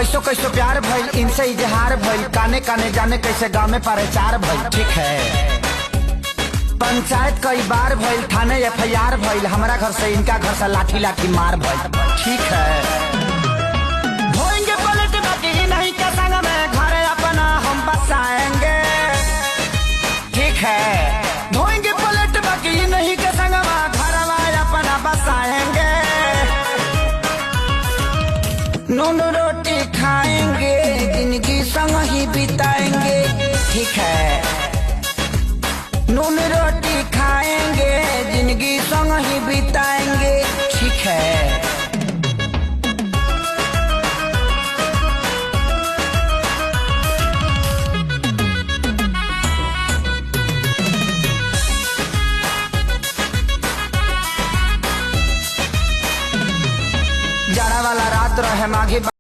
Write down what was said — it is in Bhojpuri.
कैसो कैसो प्यार भइल इनसे इजहार भइल, काने काने जाने कैसे गाँव में प्रचार भइल। ठीक है, पंचायत कई बार भइल, थाने FIR भइल, हमारा घर से इनका घर से लाठी लाठी मार भइल। ठीक है, धोएंगे पलट बाकी नहीं के संग में घर अपना हम बसाएंगे। ठीक है, धोएंगे पलट बाकी नहीं के संग में घर अपना बसाएंगे। नून रोटी खाएंगे, जिंदगी संग ही बिताएंगे। ठीक है, नून रोटी खाएंगे, जिंदगी संग ही बिताएंगे। ठीक है, जाड़ा वाला रात रहे माघी